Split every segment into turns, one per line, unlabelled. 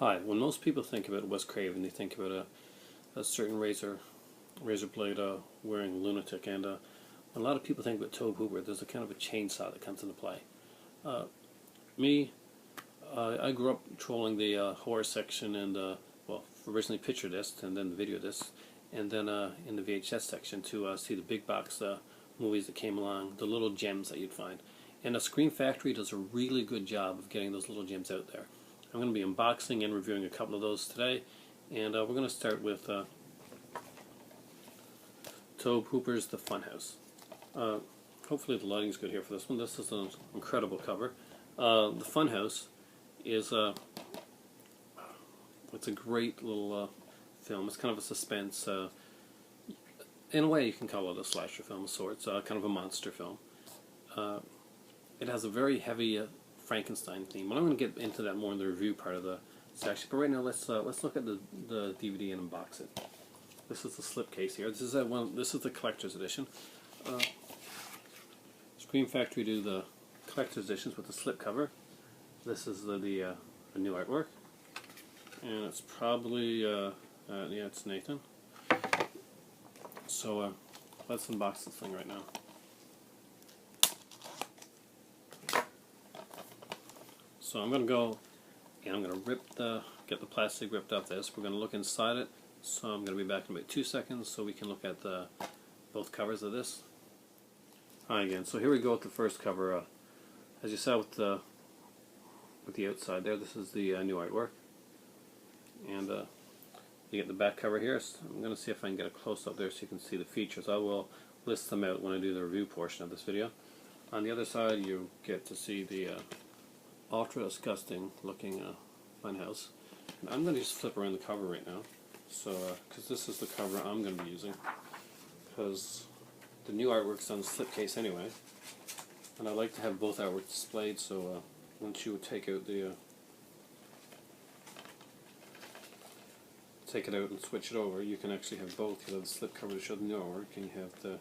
Hi. When most people think about Wes Craven, they think about a certain razor blade wearing lunatic, and when a lot of people think about Tobe Hooper, there's a kind of a chainsaw that comes into play. Me, I grew up trolling the horror section and well, originally picture discs and then the video discs, and then in the VHS section to see the big box movies that came along, the little gems that you'd find. And Scream Factory does a really good job of getting those little gems out there. I'm going to be unboxing and reviewing a couple of those today, and we're going to start with Tobe Hooper's The Funhouse. Hopefully the lighting's good here for this one. This is an incredible cover. The Funhouse is it's a great little film. It's kind of a suspense. In a way, you can call it a slasher film of sorts. Kind of a monster film. It has a very heavy Frankenstein theme. But I'm going to get into that more in the review part of the section. But right now, let's look at the DVD and unbox it. This is the slipcase here. This is the collector's edition. Scream Factory do the collector's editions with the slipcover. This is the new artwork, and it's probably yeah, it's Nathan. So let's unbox this thing right now. So I'm going to go and I'm going to get the plastic ripped off this. We're going to look inside it. So I'm going to be back in about 2 seconds so we can look at both covers of this. Hi again. So here we go with the first cover. As you saw with the outside there, this is the new artwork. And you get the back cover here. So I'm going to see if I can get a close-up there so you can see the features. I will list them out when I do the review portion of this video. On the other side, you get to see the ultra disgusting looking Funhouse. And I'm going to just flip around the cover right now, so because this is the cover I'm going to be using, because the new artwork's on the slipcase anyway, and I like to have both artworks displayed. So once you take out take it out and switch it over, you can actually have both. You have the slip cover to show the new artwork, and you have the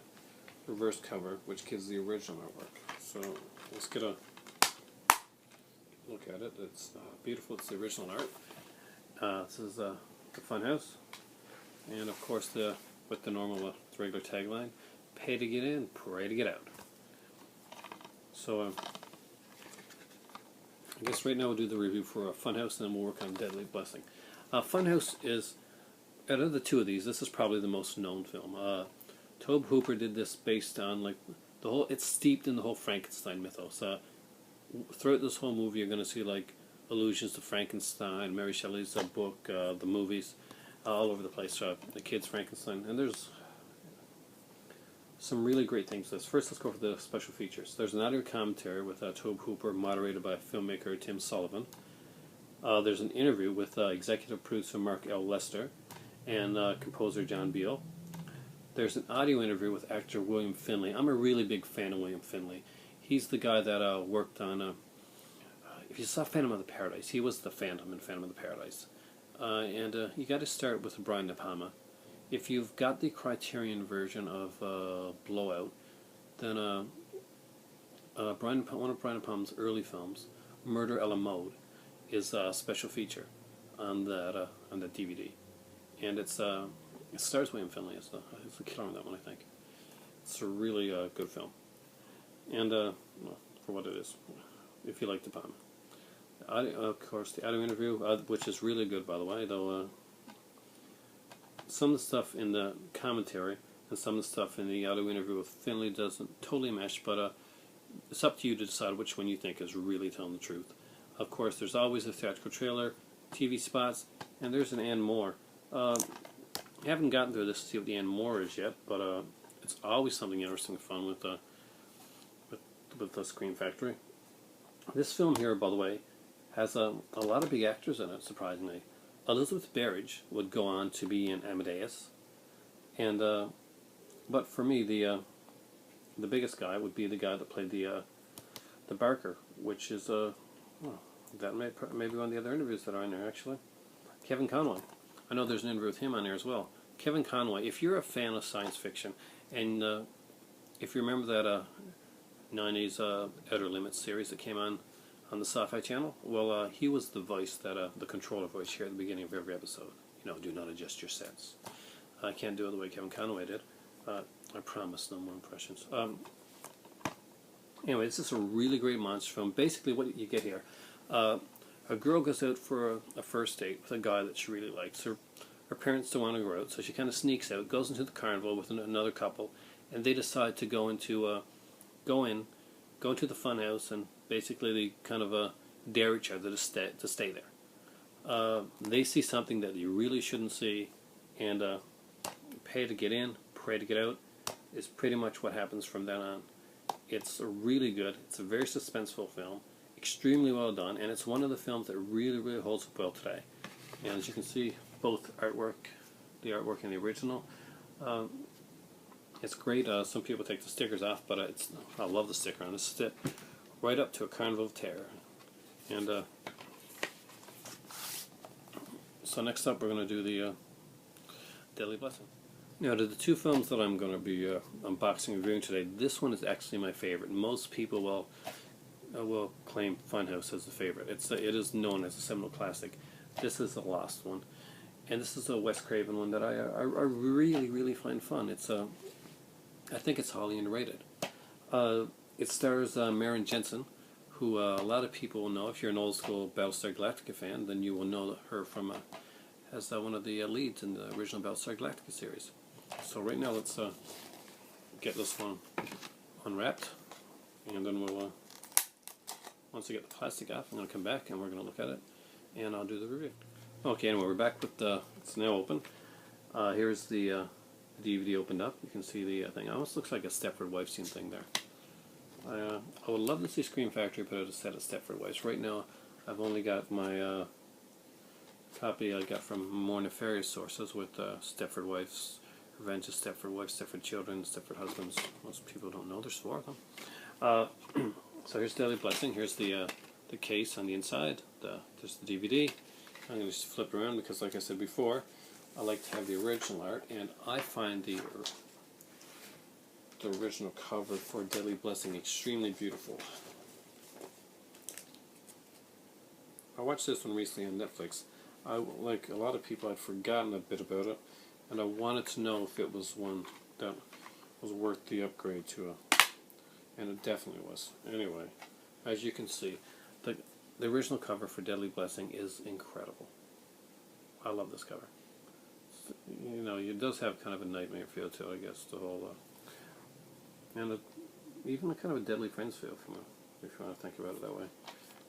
reverse cover, which gives the original artwork. So let's get a look at it. It's beautiful. It's the original art. This is the Funhouse, and of course with the normal regular tagline: "Pay to get in, pray to get out." So I guess right now we'll do the review for Funhouse, and then we'll work on Deadly Blessing. Funhouse is, out of the two of these, this is probably the most known film. Tobe Hooper did this based on it's steeped in the whole Frankenstein mythos. Throughout this whole movie, you're going to see allusions to Frankenstein, Mary Shelley's book, the movies, all over the place. The kids' Frankenstein, and there's some really great things. First, let's go for the special features. There's an audio commentary with Tobe Hooper, moderated by filmmaker Tim Sullivan. There's an interview with executive producer Mark L. Lester and composer John Beal. There's an audio interview with actor William Finley. I'm a really big fan of William Finley. He's the guy that worked on, if you saw Phantom of the Paradise, he was the Phantom in Phantom of the Paradise. And you got to start with Brian De Palma. If you've got the Criterion version of Blowout, then one of Brian De Palma's early films, Murder a la Mode, is a special feature on the DVD. And it stars William Finley as the killer on that one, I think. It's a really good film. And well, for what it is, if you like De Palma. Of course, the audio interview, which is really good, by the way, though some of the stuff in the commentary and some of the stuff in the audio interview with Finley doesn't totally mesh, but it's up to you to decide which one you think is really telling the truth. Of course, there's always a theatrical trailer, TV spots, and there's an and more. I haven't gotten through this to see what the and more is yet, but it's always something interesting and fun with the Scream Factory. This film here, by the way, has a lot of big actors in it, surprisingly. Elizabeth Berridge would go on to be in Amadeus, and but for me, the biggest guy would be the guy that played the Barker, which is that may be one of the other interviews that are in there, actually. Kevin Conroy. I know there's an interview with him on there as well. Kevin Conroy, if you're a fan of science fiction, and if you remember that 90s Outer Limits series that came on on the Sci-Fi channel. Well, he was the voice that the controller voice here at the beginning of every episode. You know, do not adjust your sets. I can't do it the way Kevin Conway did. I promise no more impressions. Anyway, this is a really great monster film. Basically, what you get here, a girl goes out for a first date with a guy that she really likes. Her parents don't want to go out, so she kind of sneaks out, goes into the carnival with another couple, and they decide to go into the funhouse, and basically they kind of dare each other to stay there. They see something that you really shouldn't see, and pay to get in, pray to get out, is pretty much what happens from then on. It's really good. It's a very suspenseful film, extremely well done, and it's one of the films that really, really holds up well today. And as you can see, both the artwork and the original, it's great. Some people take the stickers off, but I love the sticker on this. It's right up to a Carnival of Terror. And so next up, we're going to do the Deadly Blessing. Now, to the two films that I'm going to be unboxing and reviewing today, this one is actually my favorite. Most people will claim Funhouse as the favorite. It is known as a seminal classic. This is the lost one, and this is a Wes Craven one that I really, really find fun. I think it's highly underrated. It stars Maren Jensen, who a lot of people will know. If you're an old school Battlestar Galactica fan, then you will know her from as one of the leads in the original Battlestar Galactica series. So right now, let's get this one unwrapped, and then we'll once I get the plastic off, I'm going to come back and we're going to look at it, and I'll do the review. Okay, anyway, we're back with it's now open. Here's the DVD opened up. You can see the thing. It almost looks like a Stepford Wives scene thing there. I would love to see Scream Factory put out a set of Stepford Wives. Right now, I've only got my copy I got from more nefarious sources with Stepford Wives, Revenge of Stepford Wives, Stepford Children, Stepford Husbands. Most people don't know there's 4 of them. So here's Deadly Blessing. Here's the case on the inside. There's the DVD. I'm going to just flip around because, like I said before, I like to have the original art, and I find the original cover for Deadly Blessing extremely beautiful. I watched this one recently on Netflix. Like a lot of people, I'd forgotten a bit about it, and I wanted to know if it was one that was worth the upgrade to and it definitely was. Anyway, as you can see, the original cover for Deadly Blessing is incredible. I love this cover. You know, it does have kind of a nightmare feel to it, I guess, the whole, and even a kind of a Deadly Friends feel, if you want to think about it that way.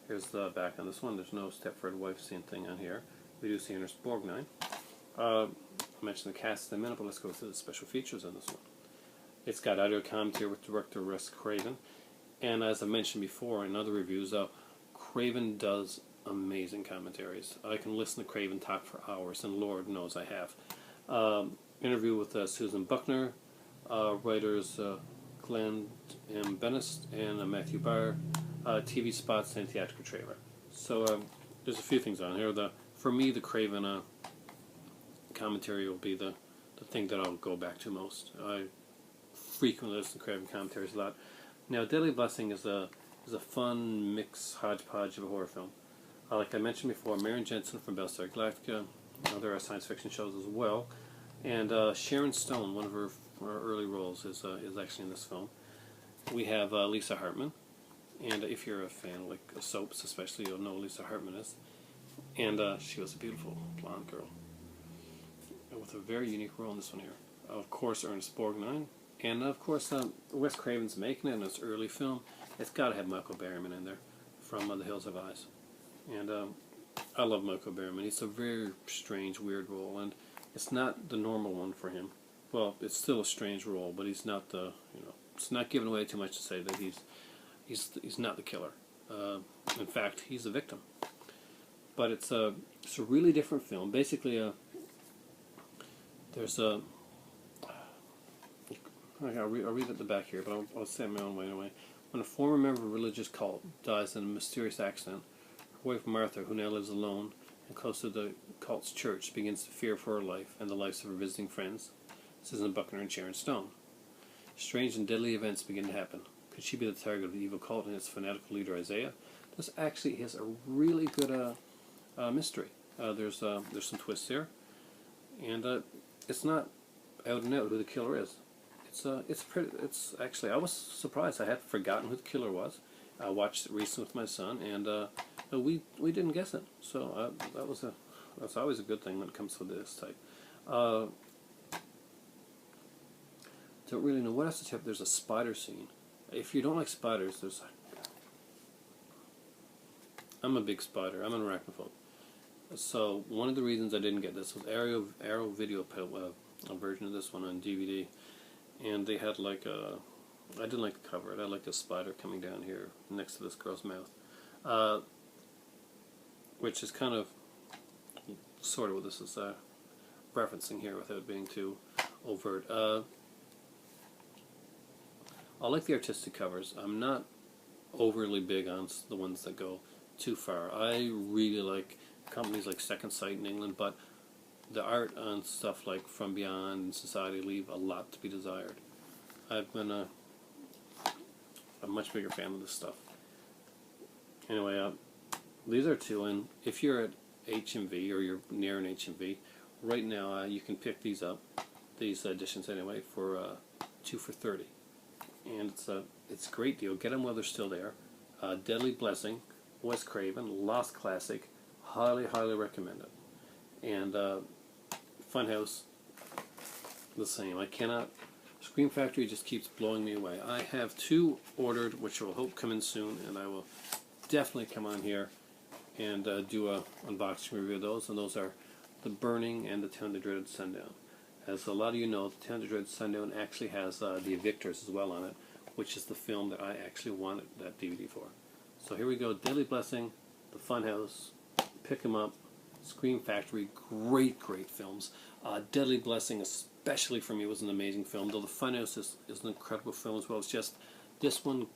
Here's the back on this one. There's no Stepford Wife scene thing on here. We do see Ernest Borgnine. I mentioned the cast in a minute, but let's go through the special features on this one. It's got audio commentary with director Wes Craven, and as I mentioned before in other reviews, Craven does amazing commentaries. I can listen to Craven talk for hours, and Lord knows I have. Interview with Susan Buckner, writers Glenn M. Bennis and Matthew Barr, TV spots and theatrical trailer. So there's a few things on here. For me, the Craven commentary will be the thing that I'll go back to most. I frequently listen to Craven commentaries a lot. Now, Deadly Blessing is a fun mix hodgepodge of a horror film. Like I mentioned before, Maren Jensen from Battlestar Galactica, other science fiction shows as well, and Sharon Stone, one of her early roles, is actually in this film. We have Lisa Hartman, and if you're a fan like soaps, especially, you'll know who Lisa Hartman is. And she was a beautiful blonde girl with a very unique role in this one here. Of course, Ernest Borgnine. And of course, Wes Craven's making it in its early film. It's got to have Michael Berryman in there from The Hills Have Eyes. And I love Michael Berryman. It's a very strange, weird role, and it's not the normal one for him. Well, it's still a strange role, but he's not it's not giving away too much to say that he's not the killer. In fact, he's the victim. But it's a really different film. Basically, there's a I'll read at the back here, but I'll say it my own way anyway. When a former member of a religious cult dies in a mysterious accident, her wife Martha, who now lives alone and close to the cult's church, begins to fear for her life and the lives of her visiting friends, Susan Buckner and Sharon Stone. Strange and deadly events begin to happen. Could she be the target of the evil cult and its fanatical leader Isaiah? this actually is a really good mystery. There's some twists here, and it's not out and out who the killer is. It's actually, I was surprised. I had forgotten who the killer was. I watched it recently with my son, and we didn't guess it. So that's always a good thing when it comes to this type. Don't really know what else to tell. There's a spider scene. If you don't like spiders, I'm a big spider. I'm an arachnophobe. So one of the reasons I didn't get this was Arrow Video a version of this one on DVD, and they had like I didn't like the cover. It had like a spider coming down here next to this girl's mouth, which is kind of sort of what this is referencing here without being too overt. I like the artistic covers. I'm not overly big on the ones that go too far. I really like companies like Second Sight in England, but the art on stuff like From Beyond and Society leave a lot to be desired. I've been a much bigger fan of this stuff. Anyway, these are two, and if you're at HMV or you're near an HMV, right now you can pick these up, these editions anyway, for 2 for $30. And it's a great deal. Get them while they're still there. Deadly Blessing, Wes Craven, Lost Classic, highly recommend it. And Funhouse, the same. I cannot. Scream Factory just keeps blowing me away. I have 2 ordered, which I will hope come in soon, and I will definitely come on here and do a unboxing review of those. And those are The Burning and The Town That Dreaded Sundown. As a lot of you know, The Town That Dreaded Sundown actually has The Evictors as well on it, which is the film that I actually wanted that DVD for. So here we go, Deadly Blessing, The Funhouse, pick them up, Scream Factory, great films. Deadly Blessing, especially for me, was an amazing film, though The Funhouse is an incredible film as well. It's just, this one,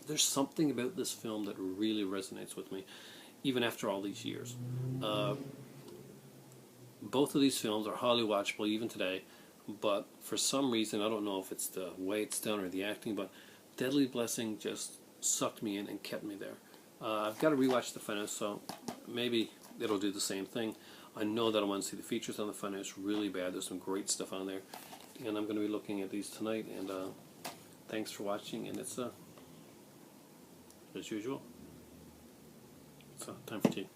there's something about this film that really resonates with me, even after all these years. Both of these films are highly watchable even today, but for some reason, I don't know if it's the way it's done or the acting, but Deadly Blessing just sucked me in and kept me there. I've got to rewatch The Funhouse, so maybe it'll do the same thing. I know that I want to see the features on The Funhouse really bad. There's some great stuff on there, and I'm going to be looking at these tonight, and thanks for watching, and it's, as usual, it's time for tea.